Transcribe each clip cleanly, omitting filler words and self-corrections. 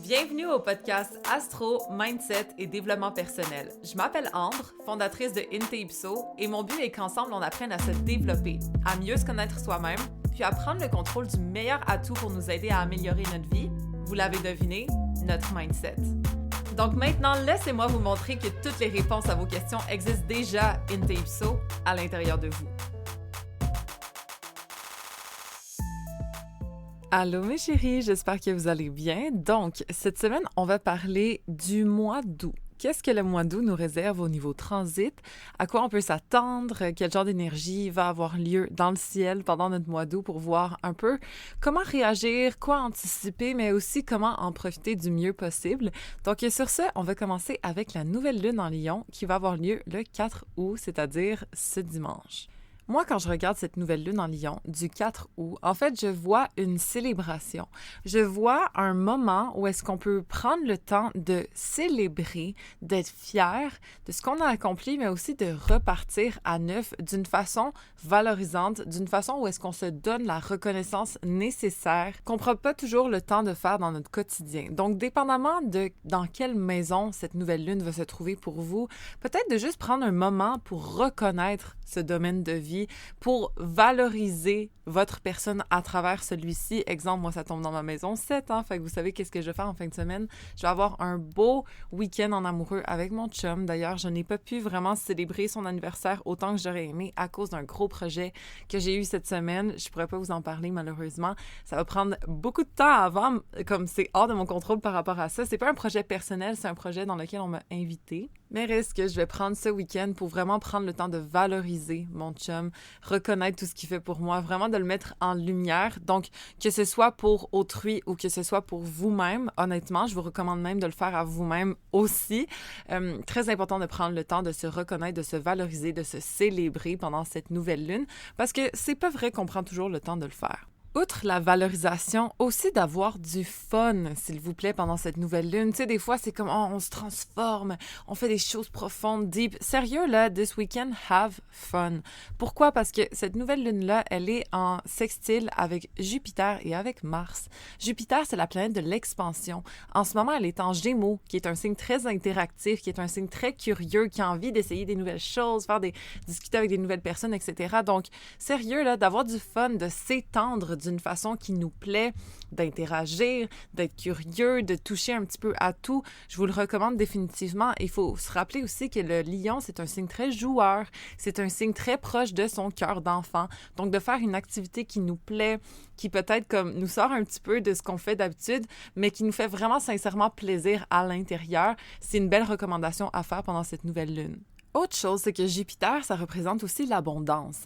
Bienvenue au podcast Astro, Mindset et Développement personnel. Je m'appelle Ambre, fondatrice de Inte-Ipso, et mon but est qu'ensemble on apprenne à se développer, à mieux se connaître soi-même, puis à prendre le contrôle du meilleur atout pour nous aider à améliorer notre vie. Vous l'avez deviné, notre mindset. Donc maintenant, laissez-moi vous montrer que toutes les réponses à vos questions existent déjà Inte-Ipso à l'intérieur de vous. Allô mes chéris, j'espère que vous allez bien. Donc, cette semaine, on va parler du mois d'août. Qu'est-ce que le mois d'août nous réserve au niveau transit? À quoi on peut s'attendre? Quel genre d'énergie va avoir lieu dans le ciel pendant notre mois d'août pour voir un peu comment réagir, quoi anticiper, mais aussi comment en profiter du mieux possible. Donc, sur ce, on va commencer avec la nouvelle lune en Lion qui va avoir lieu le 4 août, c'est-à-dire ce dimanche. Moi, quand je regarde cette nouvelle lune en Lion du 4 août, en fait, je vois une célébration. Je vois un moment où est-ce qu'on peut prendre le temps de célébrer, d'être fier de ce qu'on a accompli, mais aussi de repartir à neuf d'une façon valorisante, d'une façon où est-ce qu'on se donne la reconnaissance nécessaire qu'on ne prend pas toujours le temps de faire dans notre quotidien. Donc, dépendamment de dans quelle maison cette nouvelle lune va se trouver pour vous, peut-être de juste prendre un moment pour reconnaître ce domaine de vie, pour valoriser votre personne à travers celui-ci. Exemple, moi, ça tombe dans ma maison 7 ans, fait que vous savez qu'est-ce que je vais faire en fin de semaine. Je vais avoir un beau week-end en amoureux avec mon chum. D'ailleurs, je n'ai pas pu vraiment célébrer son anniversaire autant que j'aurais aimé à cause d'un gros projet que j'ai eu cette semaine. Je pourrais pas vous en parler, malheureusement. Ça va prendre beaucoup de temps avant, comme c'est hors de mon contrôle par rapport à ça. C'est pas un projet personnel, c'est un projet dans lequel on m'a invité. Mais reste que je vais prendre ce week-end pour vraiment prendre le temps de valoriser mon chum, reconnaître tout ce qu'il fait pour moi, vraiment de le mettre en lumière. Donc, que ce soit pour autrui ou que ce soit pour vous-même, honnêtement, je vous recommande même de le faire à vous-même aussi. Très important de prendre le temps de se reconnaître, de se valoriser, de se célébrer pendant cette nouvelle lune, parce que c'est pas vrai qu'on prend toujours le temps de le faire. Outre la valorisation, aussi d'avoir du fun, s'il vous plaît, pendant cette nouvelle lune. Tu sais, des fois, c'est comme, oh, on se transforme, on fait des choses profondes, deep. Sérieux, là, this weekend, have fun. Pourquoi? Parce que cette nouvelle lune-là, elle est en sextile avec Jupiter et avec Mars. Jupiter, c'est la planète de l'expansion. En ce moment, elle est en Gémeaux, qui est un signe très interactif, qui est un signe très curieux, qui a envie d'essayer des nouvelles choses, discuter avec des nouvelles personnes, etc. Donc, sérieux, là, d'avoir du fun, de s'étendre d'une façon qui nous plaît, d'interagir, d'être curieux, de toucher un petit peu à tout. Je vous le recommande définitivement. Il faut se rappeler aussi que le lion, c'est un signe très joueur. C'est un signe très proche de son cœur d'enfant. Donc, de faire une activité qui nous plaît, qui peut-être comme nous sort un petit peu de ce qu'on fait d'habitude, mais qui nous fait vraiment sincèrement plaisir à l'intérieur, c'est une belle recommandation à faire pendant cette nouvelle lune. Autre chose, c'est que Jupiter, ça représente aussi l'abondance.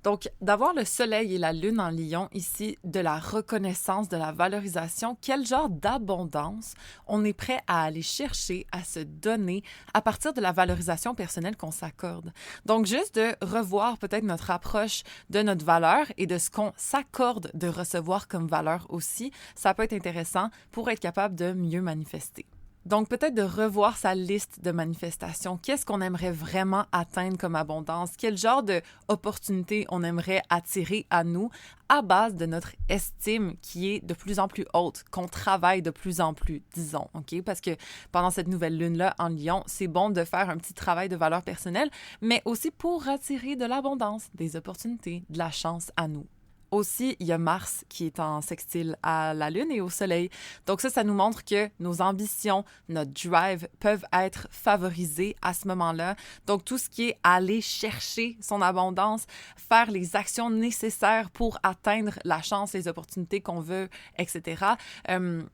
Donc, d'avoir le Soleil et la Lune en Lion ici, de la reconnaissance, de la valorisation, quel genre d'abondance on est prêt à aller chercher, à se donner à partir de la valorisation personnelle qu'on s'accorde. Donc, juste de revoir peut-être notre approche de notre valeur et de ce qu'on s'accorde de recevoir comme valeur aussi, ça peut être intéressant pour être capable de mieux manifester. Donc, peut-être de revoir sa liste de manifestations. Qu'est-ce qu'on aimerait vraiment atteindre comme abondance? Quel genre d'opportunités on aimerait attirer à nous à base de notre estime qui est de plus en plus haute, qu'on travaille de plus en plus, disons, OK? Parce que pendant cette nouvelle lune-là en Lion, c'est bon de faire un petit travail de valeur personnelle, mais aussi pour attirer de l'abondance, des opportunités, de la chance à nous. Aussi, il y a Mars qui est en sextile à la Lune et au Soleil. Donc ça nous montre que nos ambitions, notre drive peuvent être favorisés à ce moment-là. Donc tout ce qui est aller chercher son abondance, faire les actions nécessaires pour atteindre la chance, les opportunités qu'on veut, etc.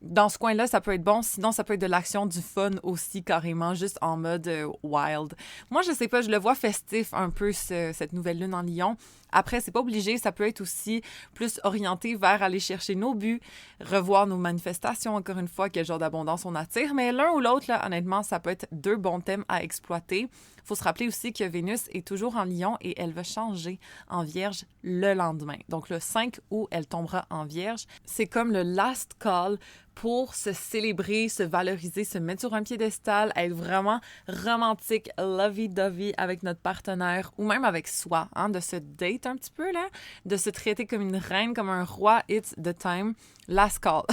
Dans ce coin-là, ça peut être bon. Sinon, ça peut être de l'action, du fun aussi, carrément, juste en mode wild. Moi, je sais pas, je le vois festif un peu, cette nouvelle lune en Lion. Après, c'est pas obligé, ça peut être aussi plus orienté vers aller chercher nos buts, revoir nos manifestations, encore une fois, quel genre d'abondance on attire. Mais l'un ou l'autre, là, honnêtement, ça peut être deux bons thèmes à exploiter. Il faut se rappeler aussi que Vénus est toujours en Lion et elle va changer en Vierge le lendemain. Donc, le 5 août, elle tombera en Vierge. C'est comme le last call pour se célébrer, se valoriser, se mettre sur un piédestal, être vraiment romantique, lovey-dovey avec notre partenaire ou même avec soi, hein, de se date un petit peu, là, de se traiter comme une reine, comme un roi, it's the time, last call.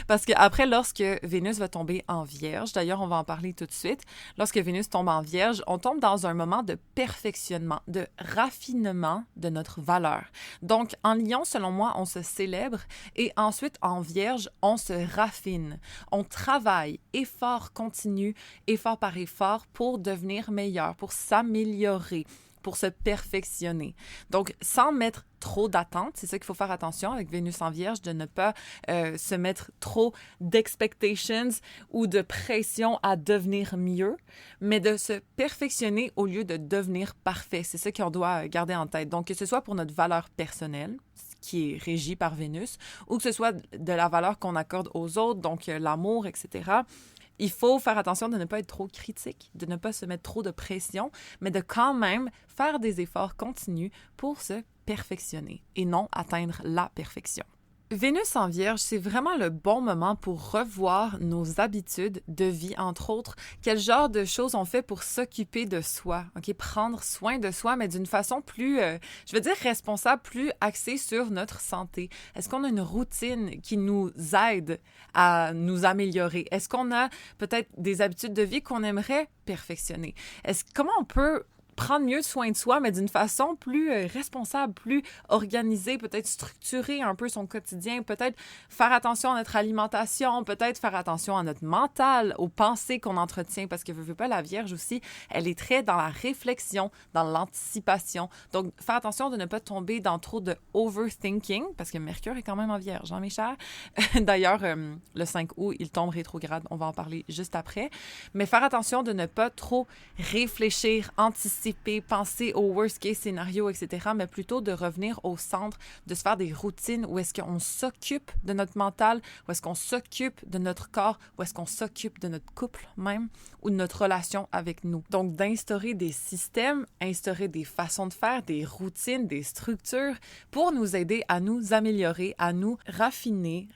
Parce qu'après, lorsque Vénus va tomber en Vierge, d'ailleurs, on va en parler tout de suite, lorsque Vénus tombe en Vierge, on tombe dans un moment de perfectionnement, de raffinement de notre valeur. Donc, en Lion, selon moi, on se célèbre et ensuite, en Vierge, on se raffine. On travaille, effort continu, effort par effort pour devenir meilleur, pour s'améliorer, pour se perfectionner. Donc, sans mettre trop d'attentes, c'est ça qu'il faut faire attention avec Vénus en Vierge, de ne pas se mettre trop d'expectations ou de pression à devenir mieux, mais de se perfectionner au lieu de devenir parfait. C'est ça qu'on doit garder en tête. Donc, que ce soit pour notre valeur personnelle, qui est régie par Vénus, ou que ce soit de la valeur qu'on accorde aux autres, donc l'amour, etc., il faut faire attention de ne pas être trop critique, de ne pas se mettre trop de pression, mais de quand même faire des efforts continus pour se perfectionner et non atteindre la perfection. Vénus en Vierge, c'est vraiment le bon moment pour revoir nos habitudes de vie, entre autres. Quel genre de choses on fait pour s'occuper de soi, ok? Prendre soin de soi, mais d'une façon plus, je veux dire responsable, plus axée sur notre santé. Est-ce qu'on a une routine qui nous aide à nous améliorer? Est-ce qu'on a peut-être des habitudes de vie qu'on aimerait perfectionner? Comment on peut prendre mieux soin de soi, mais d'une façon plus responsable, plus organisée, peut-être structurer un peu son quotidien, peut-être faire attention à notre alimentation, peut-être faire attention à notre mental, aux pensées qu'on entretient, parce que veux pas, la Vierge aussi, elle est très dans la réflexion, dans l'anticipation. Donc, faire attention de ne pas tomber dans trop de overthinking, parce que Mercure est quand même en Vierge, hein, mes chers? D'ailleurs, le 5 août, il tombe rétrograde, on va en parler juste après. Mais faire attention de ne pas trop réfléchir, anticiper, penser au worst case scénario, etc., mais plutôt de revenir au centre, de se faire des routines où est-ce qu'on s'occupe de notre mental, où est-ce qu'on s'occupe de notre corps, où est-ce qu'on s'occupe de notre couple même, ou de notre relation avec nous. Donc, d'instaurer des systèmes, instaurer des façons de faire, des routines, des structures pour nous aider à nous améliorer, à nous raffiner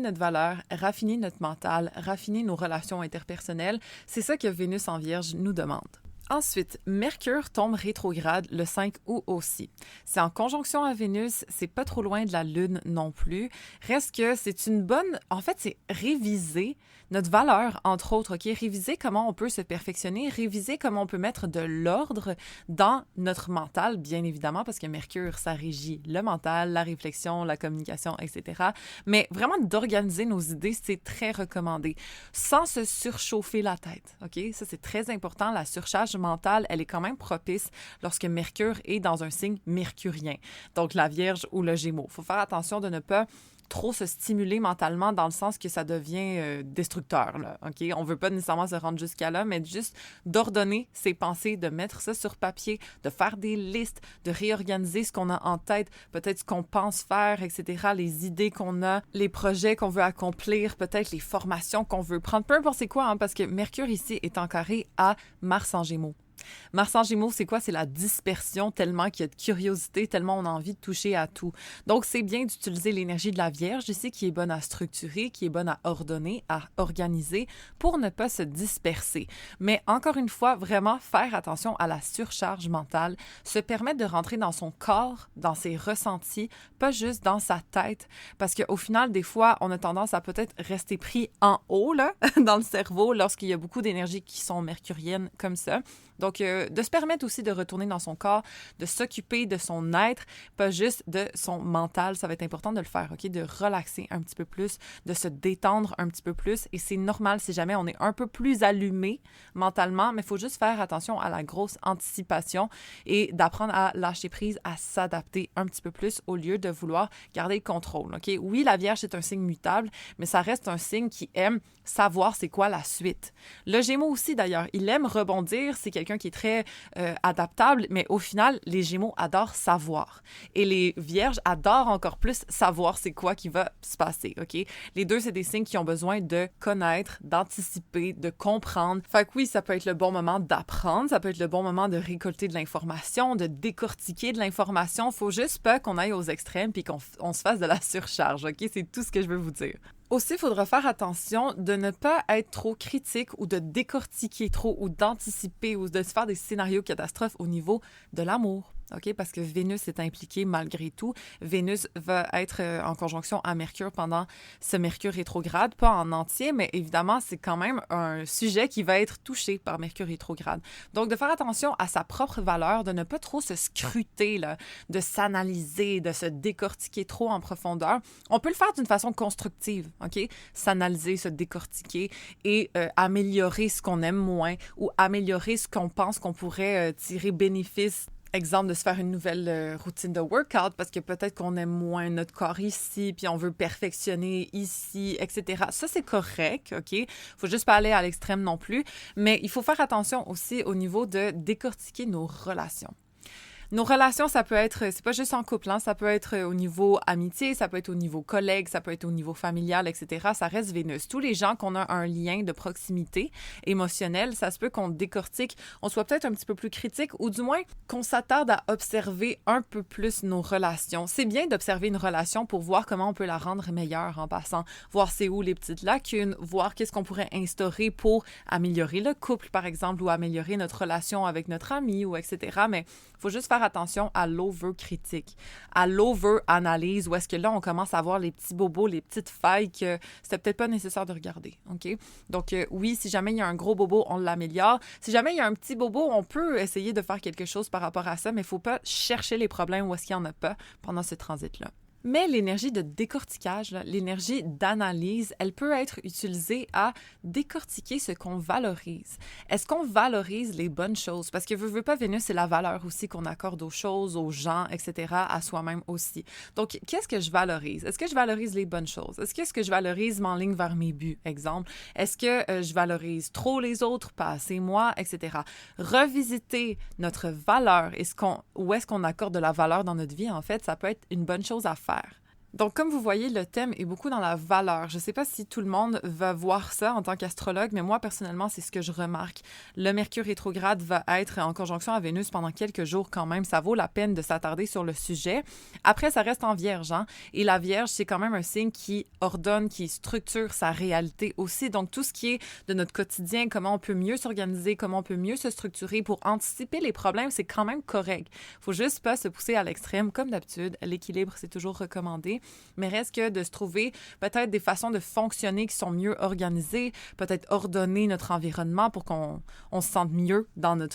notre valeur, raffiner notre mental, raffiner nos relations interpersonnelles. C'est ça que Vénus en Vierge nous demande. Ensuite, Mercure tombe rétrograde le 5 août aussi. C'est en conjonction à Vénus, c'est pas trop loin de la Lune non plus. Reste que c'est une bonne... En fait, c'est réviser notre valeur, entre autres, OK? Réviser comment on peut se perfectionner, réviser comment on peut mettre de l'ordre dans notre mental, bien évidemment, parce que Mercure, ça régit le mental, la réflexion, la communication, etc. Mais vraiment d'organiser nos idées, c'est très recommandé, sans se surchauffer la tête, OK? Ça, c'est très important. La surcharge mentale, elle est quand même propice lorsque Mercure est dans un signe mercurien, donc la Vierge ou le Gémeaux. Il faut faire attention de ne pas trop se stimuler mentalement dans le sens que ça devient destructeur, là, OK? On veut pas nécessairement se rendre jusqu'à là, mais juste d'ordonner ses pensées, de mettre ça sur papier, de faire des listes, de réorganiser ce qu'on a en tête, peut-être ce qu'on pense faire, etc., les idées qu'on a, les projets qu'on veut accomplir, peut-être les formations qu'on veut prendre, peu importe c'est quoi, hein, parce que Mercure ici est en carré à Mars en Gémeaux. Mars en Gémeaux, c'est quoi? C'est la dispersion, tellement qu'il y a de curiosité, tellement on a envie de toucher à tout. Donc, c'est bien d'utiliser l'énergie de la Vierge ici, qui est bonne à structurer, qui est bonne à ordonner, à organiser, pour ne pas se disperser. Mais encore une fois, vraiment faire attention à la surcharge mentale, se permettre de rentrer dans son corps, dans ses ressentis, pas juste dans sa tête, parce qu'au final, des fois, on a tendance à peut-être rester pris en haut, là, dans le cerveau, lorsqu'il y a beaucoup d'énergies qui sont mercuriennes comme ça. Donc, de se permettre aussi de retourner dans son corps, de s'occuper de son être, pas juste de son mental. Ça va être important de le faire, OK? De relaxer un petit peu plus, de se détendre un petit peu plus. Et c'est normal si jamais on est un peu plus allumé mentalement, mais il faut juste faire attention à la grosse anticipation et d'apprendre à lâcher prise, à s'adapter un petit peu plus au lieu de vouloir garder le contrôle, OK? Oui, la Vierge, c'est un signe mutable, mais ça reste un signe qui aime savoir c'est quoi la suite. Le Gémeaux aussi, d'ailleurs, il aime rebondir. C'est quelqu'un qui est très adaptable, mais au final, les Gémeaux adorent savoir. Et les Vierges adorent encore plus savoir c'est quoi qui va se passer, OK? Les deux, c'est des signes qui ont besoin de connaître, d'anticiper, de comprendre. Fait que oui, ça peut être le bon moment d'apprendre, ça peut être le bon moment de récolter de l'information, de décortiquer de l'information. Faut juste pas qu'on aille aux extrêmes puis qu'on se fasse de la surcharge, OK? C'est tout ce que je veux vous dire. Aussi, il faudra faire attention de ne pas être trop critique ou de décortiquer trop ou d'anticiper ou de se faire des scénarios catastrophes au niveau de l'amour. OK? Parce que Vénus est impliquée malgré tout. Vénus va être en conjonction à Mercure pendant ce Mercure rétrograde, pas en entier, mais évidemment, c'est quand même un sujet qui va être touché par Mercure rétrograde. Donc, de faire attention à sa propre valeur, de ne pas trop se scruter, là, de s'analyser, de se décortiquer trop en profondeur. On peut le faire d'une façon constructive, OK? S'analyser, se décortiquer et améliorer ce qu'on aime moins ou améliorer ce qu'on pense qu'on pourrait tirer bénéfice. Exemple, de se faire une nouvelle routine de workout parce que peut-être qu'on aime moins notre corps ici, puis on veut perfectionner ici, etc. Ça, c'est correct, OK? Faut juste pas aller à l'extrême non plus, mais il faut faire attention aussi au niveau de décortiquer nos relations. Nos relations, ça peut être, c'est pas juste en couple, hein, ça peut être au niveau amitié, ça peut être au niveau collègue, ça peut être au niveau familial, etc. Ça reste Vénus. Tous les gens qu'on a un lien de proximité émotionnel, ça se peut qu'on décortique, on soit peut-être un petit peu plus critique ou du moins qu'on s'attarde à observer un peu plus nos relations. C'est bien d'observer une relation pour voir comment on peut la rendre meilleure en passant, voir c'est où les petites lacunes, voir qu'est-ce qu'on pourrait instaurer pour améliorer le couple, par exemple, ou améliorer notre relation avec notre ami, ou etc. Mais il faut juste faire attention à l'over-critique, à l'over-analyse, où est-ce que là, on commence à voir les petits bobos, les petites failles que c'était peut-être pas nécessaire de regarder, OK? Donc, oui, si jamais il y a un gros bobo, on l'améliore. Si jamais il y a un petit bobo, on peut essayer de faire quelque chose par rapport à ça, mais il faut pas chercher les problèmes où est-ce qu'il n'y en a pas pendant ce transit-là. Mais l'énergie de décortiquage, l'énergie d'analyse, elle peut être utilisée à décortiquer ce qu'on valorise. Est-ce qu'on valorise les bonnes choses? Parce que veut pas, Vénus, c'est la valeur aussi qu'on accorde aux choses, aux gens, etc., à soi-même aussi. Donc, qu'est-ce que je valorise? Est-ce que je valorise les bonnes choses? Est-ce que ce que je valorise m'enligne vers mes buts, exemple? Est-ce que je valorise trop les autres, pas assez moi, etc.? Revisiter notre valeur et où est-ce qu'on accorde de la valeur dans notre vie, en fait, ça peut être une bonne chose à faire. Donc, comme vous voyez, le thème est beaucoup dans la valeur. Je ne sais pas si tout le monde va voir ça en tant qu'astrologue, mais moi, personnellement, c'est ce que je remarque. Le Mercure rétrograde va être en conjonction à Vénus pendant quelques jours quand même. Ça vaut la peine de s'attarder sur le sujet. Après, ça reste en Vierge, hein? Et la Vierge, c'est quand même un signe qui ordonne, qui structure sa réalité aussi. Donc, tout ce qui est de notre quotidien, comment on peut mieux s'organiser, comment on peut mieux se structurer pour anticiper les problèmes, c'est quand même correct. Il ne faut juste pas se pousser à l'extrême. Comme d'habitude, l'équilibre, c'est toujours recommandé. Mais reste que de se trouver peut-être des façons de fonctionner qui sont mieux organisées, peut-être ordonner notre environnement pour qu'on se sente mieux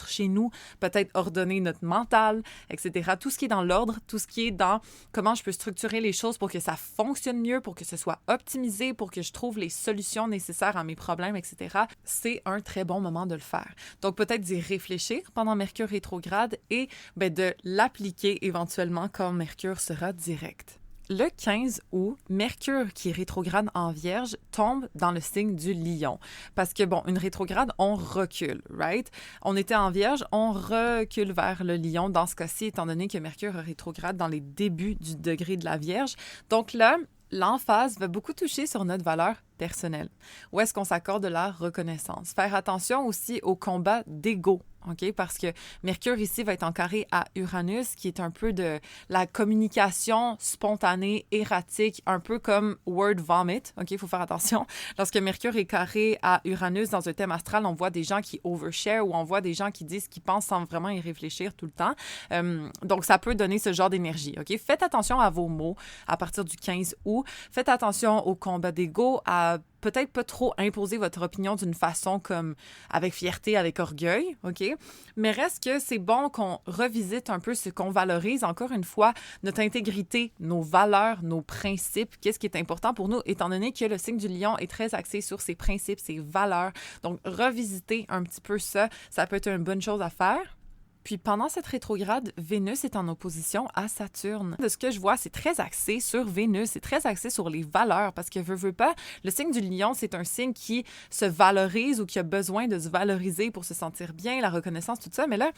chez nous, peut-être ordonner notre mental, etc. Tout ce qui est dans l'ordre, tout ce qui est dans comment je peux structurer les choses pour que ça fonctionne mieux, pour que ce soit optimisé, pour que je trouve les solutions nécessaires à mes problèmes, etc. C'est un très bon moment de le faire. Donc peut-être d'y réfléchir pendant Mercure rétrograde et de l'appliquer éventuellement quand Mercure sera direct. Le 15 août, Mercure, qui est rétrograde en Vierge, tombe dans le signe du Lion. Parce que, une rétrograde, on recule, right? On était en Vierge, on recule vers le Lion dans ce cas-ci, étant donné que Mercure est rétrograde dans les débuts du degré de la Vierge. Donc là, l'emphase va beaucoup toucher sur notre valeur personnelle. Où est-ce qu'on s'accorde de la reconnaissance? Faire attention aussi au combat d'ego. OK? Parce que Mercure ici va être en carré à Uranus, qui est un peu de la communication spontanée, erratique, un peu comme word vomit. OK? Il faut faire attention. Lorsque Mercure est carré à Uranus dans un thème astral, on voit des gens qui overshare ou on voit des gens qui disent ce qu'ils pensent sans vraiment y réfléchir tout le temps. Donc, ça peut donner ce genre d'énergie. OK? Faites attention à vos mots à partir du 15 août. Faites attention au combat d'ego, à peut-être pas trop imposer votre opinion d'une façon comme avec fierté, avec orgueil, OK? Mais reste que c'est bon qu'on revisite un peu ce qu'on valorise, encore une fois, notre intégrité, nos valeurs, nos principes, qu'est-ce qui est important pour nous, étant donné que le signe du Lion est très axé sur ses principes, ses valeurs. Donc, revisiter un petit peu ça, ça peut être une bonne chose à faire. Puis pendant cette rétrograde, Vénus est en opposition à Saturne. De ce que je vois, c'est très axé sur Vénus, c'est très axé sur les valeurs parce que veut pas, le signe du Lion, c'est un signe qui se valorise ou qui a besoin de se valoriser pour se sentir bien, la reconnaissance, tout ça. Mais là,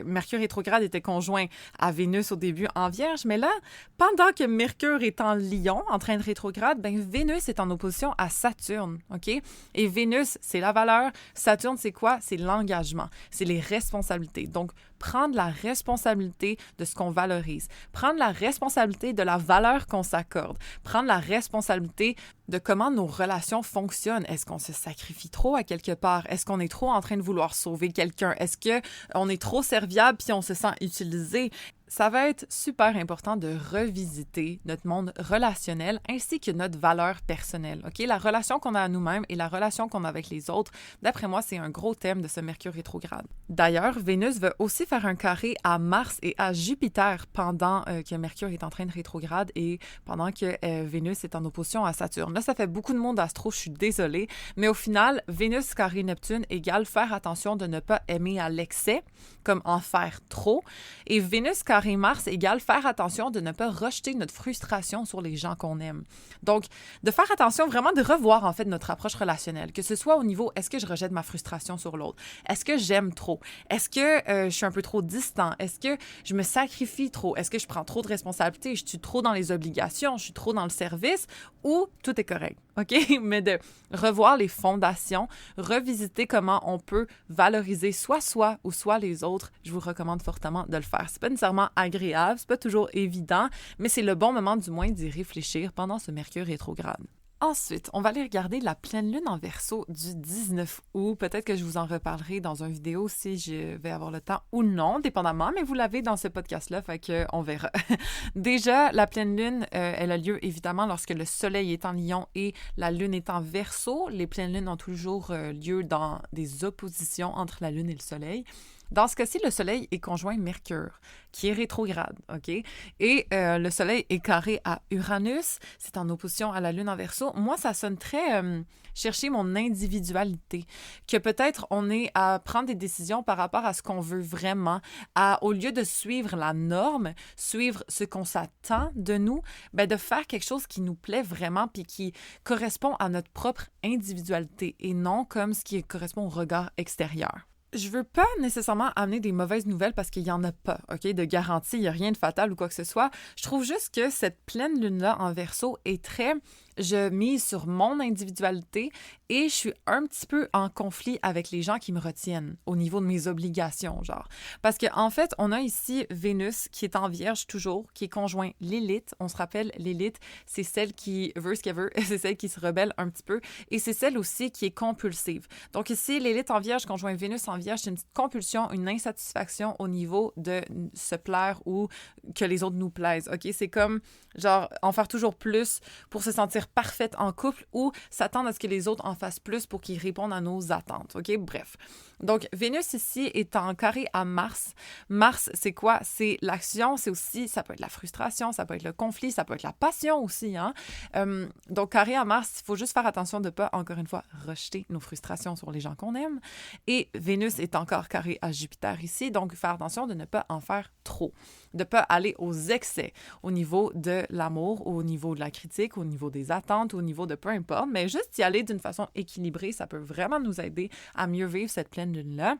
Mercure rétrograde était conjoint à Vénus au début en Vierge, mais là, pendant que Mercure est en Lion, en train de rétrograde, Vénus est en opposition à Saturne, OK? Et Vénus, c'est la valeur. Saturne, c'est quoi? C'est l'engagement, c'est les responsabilités. Donc, Donc, prendre la responsabilité de ce qu'on valorise, prendre la responsabilité de la valeur qu'on s'accorde, prendre la responsabilité de comment nos relations fonctionnent. Est-ce qu'on se sacrifie trop à quelque part? Est-ce qu'on est trop en train de vouloir sauver quelqu'un? Est-ce qu'on est trop serviable puis on se sent utilisé? Ça va être super important de revisiter notre monde relationnel ainsi que notre valeur personnelle. OK? La relation qu'on a à nous-mêmes et la relation qu'on a avec les autres, d'après moi, c'est un gros thème de ce Mercure rétrograde. D'ailleurs, Vénus va aussi faire un carré à Mars et à Jupiter pendant que Mercure est en train de rétrograde et pendant que Vénus est en opposition à Saturne. Là, ça fait beaucoup de monde astro, je suis désolée, mais au final, Vénus carré Neptune égale faire attention de ne pas aimer à l'excès, comme en faire trop, et Vénus carré Mars égale faire attention de ne pas rejeter notre frustration sur les gens qu'on aime. Donc, de faire attention vraiment de revoir en fait notre approche relationnelle, que ce soit au niveau est-ce que je rejette ma frustration sur l'autre, est-ce que j'aime trop, est-ce que je suis un peu trop distant, est-ce que je me sacrifie trop, est-ce que je prends trop de responsabilités, je suis trop dans les obligations, je suis trop dans le service ou tout est correct, OK? Mais de revoir les fondations, revisiter comment on peut valoriser soit soi ou soit les autres, je vous recommande fortement de le faire. C'est pas nécessairement agréable, c'est pas toujours évident, mais c'est le bon moment du moins d'y réfléchir pendant ce Mercure rétrograde. Ensuite, on va aller regarder la pleine lune en Verseau du 19 août. Peut-être que je vous en reparlerai dans une vidéo si je vais avoir le temps ou non, dépendamment, mais vous l'avez dans ce podcast-là, fait qu'on verra. Déjà, la pleine lune, elle a lieu évidemment lorsque le soleil est en Lion et la lune est en Verseau. Les pleines lunes ont toujours lieu dans des oppositions entre la lune et le soleil. Dans ce cas-ci, le soleil est conjoint Mercure, qui est rétrograde, OK? Et le soleil est carré à Uranus, c'est en opposition à la lune en Verseau. Moi, ça sonne très chercher mon individualité, que peut-être on est à prendre des décisions par rapport à ce qu'on veut vraiment, au lieu de suivre la norme, suivre ce qu'on s'attend de nous, ben de faire quelque chose qui nous plaît vraiment puis qui correspond à notre propre individualité et non comme ce qui correspond au regard extérieur. Je veux pas nécessairement amener des mauvaises nouvelles parce qu'il y en a pas, OK? De garantie, il y a rien de fatal ou quoi que ce soit. Je trouve juste que cette pleine lune-là en Verseau est très... Je mise sur mon individualité et je suis un petit peu en conflit avec les gens qui me retiennent au niveau de mes obligations, genre. Parce qu'en fait, on a ici Vénus qui est en Vierge toujours, qui est conjoint Lilith. On se rappelle, Lilith, c'est celle qui veut ce qu'elle veut, c'est celle qui se rebelle un petit peu et c'est celle aussi qui est compulsive. Donc ici, Lilith en Vierge, conjoint Vénus en Vierge, c'est une petite compulsion, une insatisfaction au niveau de se plaire ou que les autres nous plaisent, OK? C'est comme, genre, en faire toujours plus pour se sentir parfaite en couple ou s'attendre à ce que les autres en fassent plus pour qu'ils répondent à nos attentes, OK? Bref. Donc, Vénus ici est en carré à Mars. Mars, c'est quoi? C'est l'action, c'est aussi, ça peut être la frustration, ça peut être le conflit, ça peut être la passion aussi, hein? Donc, carré à Mars, il faut juste faire attention de ne pas, encore une fois, rejeter nos frustrations sur les gens qu'on aime. Et Vénus est encore carré à Jupiter ici, donc faire attention de ne pas en faire trop, de ne pas aller aux excès au niveau de l'amour, au niveau de la critique, au niveau des attentes, au niveau de peu importe, mais juste y aller d'une façon équilibrée, ça peut vraiment nous aider à mieux vivre cette pleine lune-là.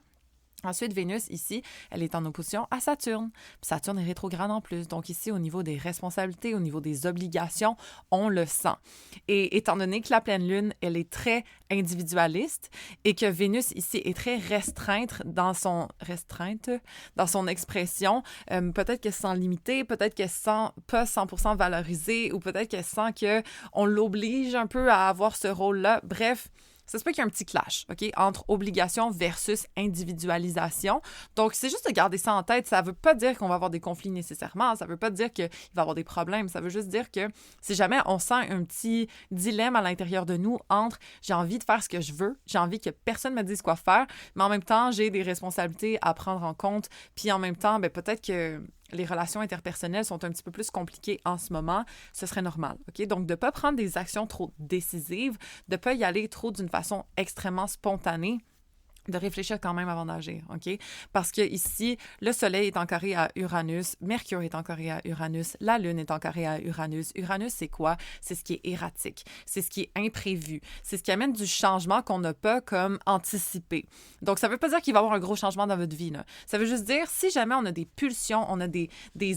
Ensuite, Vénus, ici, elle est en opposition à Saturne. Puis Saturne est rétrograde en plus. Donc ici, au niveau des responsabilités, au niveau des obligations, on le sent. Et étant donné que la pleine lune, elle est très individualiste et que Vénus, ici, est très restreinte dans son expression, peut-être qu'elle se sent limitée, peut-être qu'elle se sent pas 100% valorisée ou peut-être qu'elle sent qu'on l'oblige un peu à avoir ce rôle-là. Bref, ça se peut qu'il y ait un petit clash, OK, entre obligation versus individualisation. Donc, c'est juste de garder ça en tête. Ça ne veut pas dire qu'on va avoir des conflits nécessairement. Ça ne veut pas dire qu'il va y avoir des problèmes. Ça veut juste dire que si jamais on sent un petit dilemme à l'intérieur de nous entre j'ai envie de faire ce que je veux, j'ai envie que personne me dise quoi faire, mais en même temps, j'ai des responsabilités à prendre en compte. Puis en même temps, peut-être que les relations interpersonnelles sont un petit peu plus compliquées en ce moment, ce serait normal, OK? Donc, de ne pas prendre des actions trop décisives, de ne pas y aller trop d'une façon extrêmement spontanée, de réfléchir quand même avant d'agir, OK? Parce que ici, le Soleil est en carré à Uranus, Mercure est en carré à Uranus, la Lune est en carré à Uranus. Uranus, c'est quoi? C'est ce qui est erratique, c'est ce qui est imprévu, c'est ce qui amène du changement qu'on n'a pas comme anticipé. Donc, ça ne veut pas dire qu'il va y avoir un gros changement dans votre vie, là. Ça veut juste dire, si jamais on a des pulsions, on a des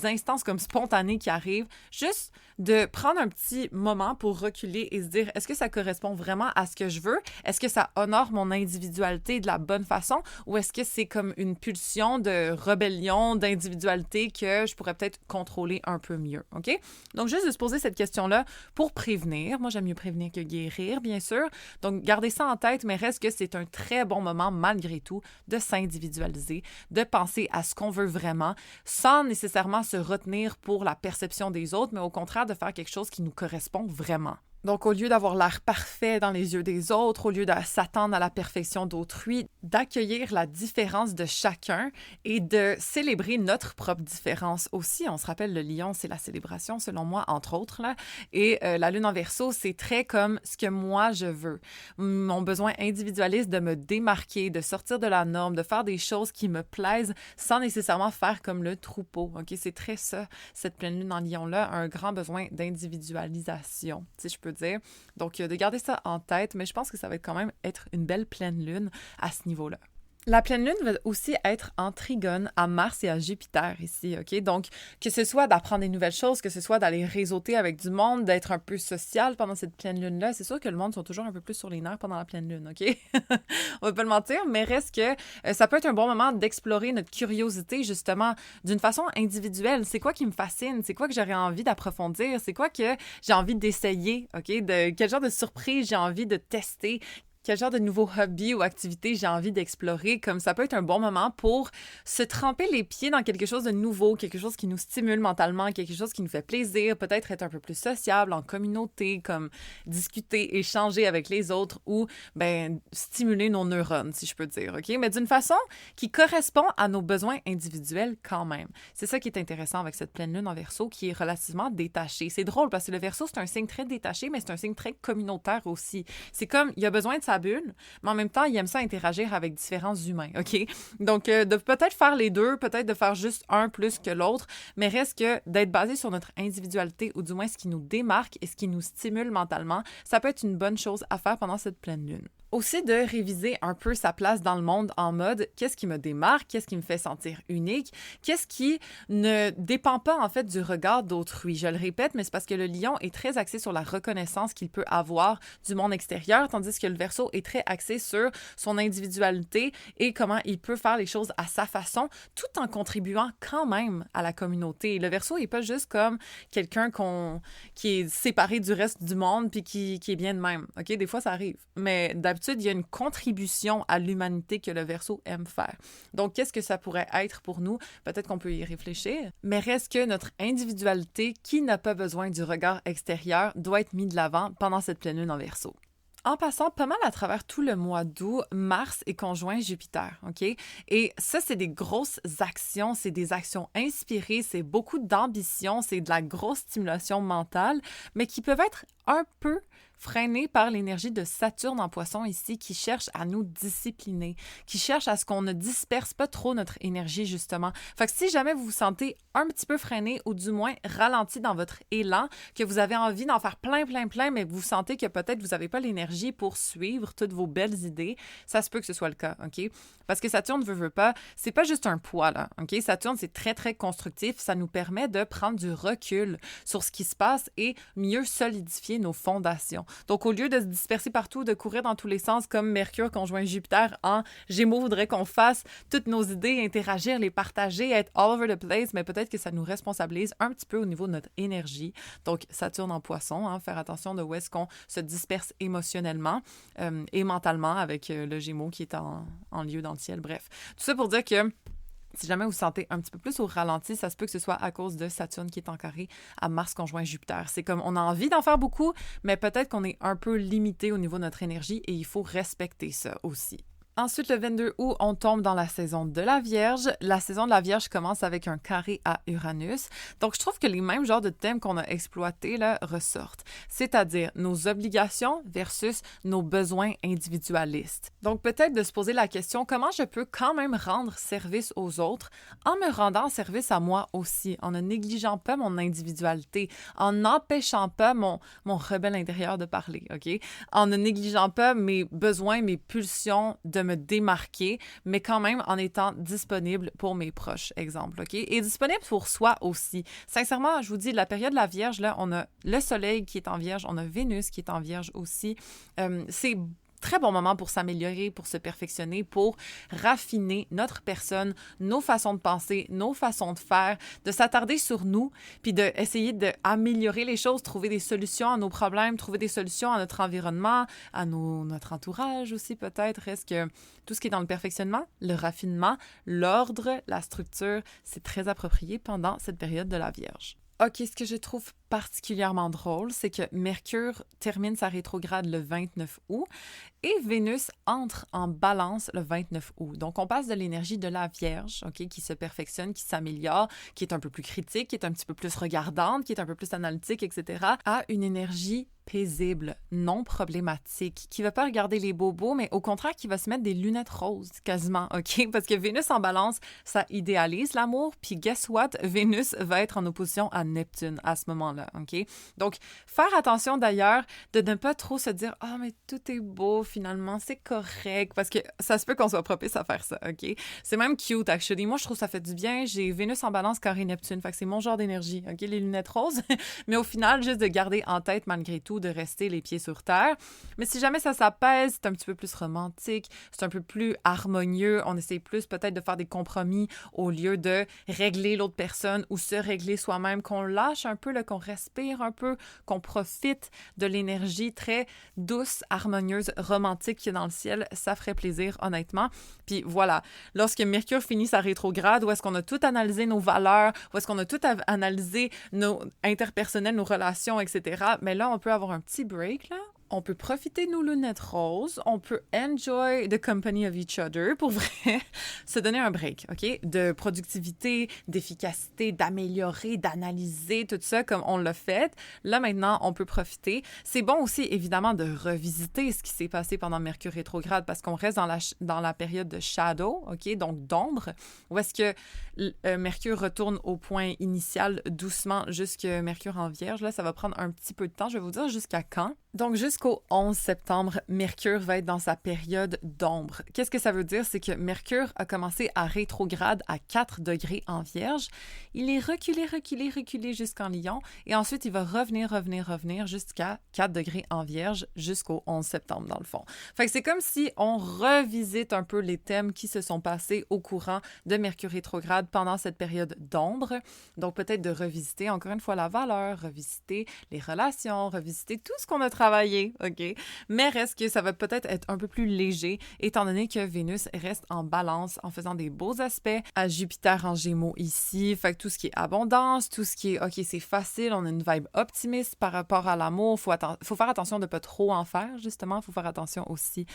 instances comme spontanées qui arrivent, juste de prendre un petit moment pour reculer et se dire, est-ce que ça correspond vraiment à ce que je veux? Est-ce que ça honore mon individualité de la la bonne façon ou est-ce que c'est comme une pulsion de rébellion, d'individualité que je pourrais peut-être contrôler un peu mieux, OK? Donc, juste de se poser cette question-là pour prévenir. Moi, j'aime mieux prévenir que guérir, bien sûr. Donc, gardez ça en tête, mais reste que c'est un très bon moment, malgré tout, de s'individualiser, de penser à ce qu'on veut vraiment, sans nécessairement se retenir pour la perception des autres, mais au contraire de faire quelque chose qui nous correspond vraiment. Donc, au lieu d'avoir l'air parfait dans les yeux des autres, au lieu de s'attendre à la perfection d'autrui, d'accueillir la différence de chacun et de célébrer notre propre différence aussi. On se rappelle, le lion, c'est la célébration, selon moi, entre autres, là. Et la lune en Verseau, c'est très comme ce que moi, je veux. Mon besoin individualiste de me démarquer, de sortir de la norme, de faire des choses qui me plaisent sans nécessairement faire comme le troupeau. OK? C'est très ça, cette pleine lune en lion-là, un grand besoin d'individualisation, si je peux dire. Donc, de garder ça en tête, mais je pense que ça va quand même être une belle pleine lune à ce niveau-là. La pleine lune va aussi être en trigone à Mars et à Jupiter ici, OK? Donc, que ce soit d'apprendre des nouvelles choses, que ce soit d'aller réseauter avec du monde, d'être un peu social pendant cette pleine lune-là, c'est sûr que le monde sont toujours un peu plus sur les nerfs pendant la pleine lune, OK? On va pas le mentir, mais reste que ça peut être un bon moment d'explorer notre curiosité, justement, d'une façon individuelle. C'est quoi qui me fascine? C'est quoi que j'aurais envie d'approfondir? C'est quoi que j'ai envie d'essayer, OK? Quel genre de surprise j'ai envie de tester? Quel genre de nouveaux hobbies ou activités j'ai envie d'explorer, comme ça peut être un bon moment pour se tremper les pieds dans quelque chose de nouveau, quelque chose qui nous stimule mentalement, quelque chose qui nous fait plaisir, peut-être être un peu plus sociable, en communauté, comme discuter, échanger avec les autres ou, stimuler nos neurones, si je peux dire, OK? Mais d'une façon qui correspond à nos besoins individuels quand même. C'est ça qui est intéressant avec cette pleine lune en Verseau, qui est relativement détachée. C'est drôle parce que le Verseau, c'est un signe très détaché, mais c'est un signe très communautaire aussi. C'est comme, il a besoin de sa bulle, mais en même temps, il aime ça interagir avec différents humains, OK? Donc, de peut-être faire les deux, peut-être de faire juste un plus que l'autre, mais reste que d'être basé sur notre individualité, ou du moins ce qui nous démarque et ce qui nous stimule mentalement, ça peut être une bonne chose à faire pendant cette pleine lune. Aussi de réviser un peu sa place dans le monde en mode qu'est-ce qui me démarque, qu'est-ce qui me fait sentir unique, qu'est-ce qui ne dépend pas en fait du regard d'autrui. Je le répète, mais c'est parce que le lion est très axé sur la reconnaissance qu'il peut avoir du monde extérieur, tandis que le Verseau est très axé sur son individualité et comment il peut faire les choses à sa façon, tout en contribuant quand même à la communauté. Le Verseau n'est pas juste comme quelqu'un qui est séparé du reste du monde puis qui est bien de même. OK? Des fois, ça arrive. Mais d'habitude, il y a une contribution à l'humanité que le Verseau aime faire. Donc, qu'est-ce que ça pourrait être pour nous? Peut-être qu'on peut y réfléchir, mais reste que notre individualité, qui n'a pas besoin du regard extérieur, doit être mise de l'avant pendant cette pleine lune en Verseau. En passant pas mal à travers tout le mois d'août, Mars est conjoint Jupiter, OK? Et ça, c'est des grosses actions, c'est des actions inspirées, c'est beaucoup d'ambition, c'est de la grosse stimulation mentale, mais qui peuvent être un peu freiné par l'énergie de Saturne en Poisson ici, qui cherche à nous discipliner, qui cherche à ce qu'on ne disperse pas trop notre énergie, justement. Fait que si jamais vous vous sentez un petit peu freiné ou du moins ralenti dans votre élan, que vous avez envie d'en faire plein, mais que vous sentez que peut-être vous n'avez pas l'énergie pour suivre toutes vos belles idées, ça se peut que ce soit le cas, OK? Parce que Saturne veut pas, c'est pas juste un poids, là, OK? Saturne, c'est très, très constructif. Ça nous permet de prendre du recul sur ce qui se passe et mieux solidifier nos fondations. Donc, au lieu de se disperser partout, de courir dans tous les sens, comme Mercure conjoint Jupiter en Gémeaux voudrait qu'on fasse toutes nos idées, interagir, les partager, être all over the place, mais peut-être que ça nous responsabilise un petit peu au niveau de notre énergie. Donc, Saturne en Poisson, faire attention de où est-ce qu'on se disperse émotionnellement et mentalement avec le Gémeaux qui est en lieu dans le ciel. Bref, tout ça pour dire que si jamais vous vous sentez un petit peu plus au ralenti, ça se peut que ce soit à cause de Saturne qui est en carré à Mars conjoint Jupiter. C'est comme on a envie d'en faire beaucoup, mais peut-être qu'on est un peu limité au niveau de notre énergie et il faut respecter ça aussi. Ensuite, le 22 août, on tombe dans la saison de la Vierge. La saison de la Vierge commence avec un carré à Uranus. Donc, je trouve que les mêmes genres de thèmes qu'on a exploités là ressortent. C'est-à-dire nos obligations versus nos besoins individualistes. Donc, peut-être de se poser la question, comment je peux quand même rendre service aux autres en me rendant service à moi aussi, en ne négligeant pas mon individualité, en n'empêchant pas mon rebelle intérieur de parler, OK? En ne négligeant pas mes besoins, mes pulsions de me démarquer, mais quand même en étant disponible pour mes proches, exemple, OK? Et disponible pour soi aussi. Sincèrement, je vous dis, la période de la Vierge, là, on a le Soleil qui est en Vierge, on a Vénus qui est en Vierge aussi. C'est très bon moment pour s'améliorer, pour se perfectionner, pour raffiner notre personne, nos façons de penser, nos façons de faire, de s'attarder sur nous, puis d'essayer d'améliorer les choses, trouver des solutions à nos problèmes, trouver des solutions à notre environnement, à notre entourage aussi peut-être. Reste que tout ce qui est dans le perfectionnement, le raffinement, l'ordre, la structure, c'est très approprié pendant cette période de la Vierge. OK, ce que je trouve particulièrement drôle, c'est que Mercure termine sa rétrograde le 29 août et Vénus entre en Balance le 29 août. Donc, on passe de l'énergie de la Vierge, OK, qui se perfectionne, qui s'améliore, qui est un peu plus critique, qui est un petit peu plus regardante, qui est un peu plus analytique, etc., à une énergie paisible, non problématique, qui ne va pas regarder les bobos, mais au contraire, qui va se mettre des lunettes roses, quasiment, OK? Parce que Vénus en Balance, ça idéalise l'amour, puis guess what? Vénus va être en opposition à Neptune à ce moment-là, OK? Donc, faire attention d'ailleurs de ne pas trop se dire « Ah, mais tout est beau, finalement, c'est correct », parce que ça se peut qu'on soit propice à faire ça, OK? C'est même cute, actually. Moi, je trouve que ça fait du bien. J'ai Vénus en Balance, carré Neptune, fait que c'est mon genre d'énergie, OK? Les lunettes roses. Mais au final, juste de garder en tête, malgré tout, de rester les pieds sur terre. Mais si jamais ça s'apaise, c'est un petit peu plus romantique, c'est un peu plus harmonieux, on essaie plus peut-être de faire des compromis au lieu de régler l'autre personne ou se régler soi-même, qu'on lâche un peu, là, qu'on respire un peu, qu'on profite de l'énergie très douce, harmonieuse, romantique qu'il y a dans le ciel. Ça ferait plaisir, honnêtement. Puis voilà, lorsque Mercure finit sa rétrograde, où est-ce qu'on a tout analysé nos valeurs, où est-ce qu'on a tout analysé nos interpersonnels, nos relations, etc., mais là, on peut avoir un petit break, là. On peut profiter de nos lunettes roses, on peut enjoy the company of each other, pour vrai, se donner un break, OK? De productivité, d'efficacité, d'améliorer, d'analyser, tout ça comme on l'a fait. Là, maintenant, on peut profiter. C'est bon aussi, évidemment, de revisiter ce qui s'est passé pendant Mercure rétrograde parce qu'on reste dans la période de shadow, OK? Donc d'ombre, où est-ce que Mercure retourne au point initial doucement jusqu'à Mercure en Vierge. Là, ça va prendre un petit peu de temps. Je vais vous dire jusqu'à quand. Donc, jusqu'au 11 septembre, Mercure va être dans sa période d'ombre. Qu'est-ce que ça veut dire? C'est que Mercure a commencé à rétrograde à 4 degrés en Vierge. Il est reculé jusqu'en Lion. Et ensuite, il va revenir jusqu'à 4 degrés en Vierge jusqu'au 11 septembre, dans le fond. Fait que c'est comme si on revisite un peu les thèmes qui se sont passés au courant de Mercure rétrograde pendant cette période d'ombre. Donc, peut-être de revisiter encore une fois la valeur, revisiter les relations, revisiter tout ce qu'on a travaillé, OK? Mais reste que ça va peut-être être un peu plus léger, étant donné que Vénus reste en Balance en faisant des beaux aspects à Jupiter en Gémeaux ici. Fait que tout ce qui est abondance, tout ce qui est, OK, c'est facile, on a une vibe optimiste par rapport à l'amour. Faut faire attention de ne pas trop en faire, justement. Faut faire attention aussi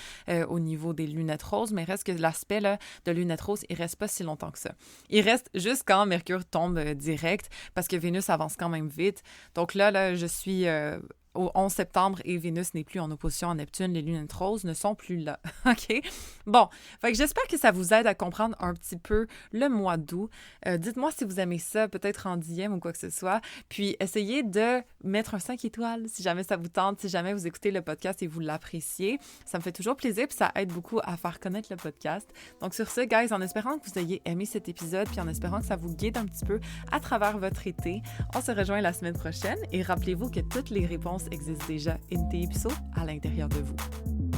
au niveau des lunettes roses, mais reste que l'aspect là, de lunettes roses, il reste pas si longtemps que ça. Il reste juste quand Mercure tombe direct, parce que Vénus avance quand même vite. Donc là je suis... au 11 septembre et Vénus n'est plus en opposition à Neptune, les lunettes roses ne sont plus là. OK? Bon, fait que j'espère que ça vous aide à comprendre un petit peu le mois d'août. Dites-moi si vous aimez ça, peut-être en DM ou quoi que ce soit. Puis essayez de mettre un 5 étoiles si jamais ça vous tente, si jamais vous écoutez le podcast et vous l'appréciez. Ça me fait toujours plaisir puis ça aide beaucoup à faire connaître le podcast. Donc sur ce, guys, en espérant que vous ayez aimé cet épisode puis en espérant que ça vous guide un petit peu à travers votre été, on se rejoint la semaine prochaine et rappelez-vous que toutes les réponses existe déjà in Te Ipso à l'intérieur de vous.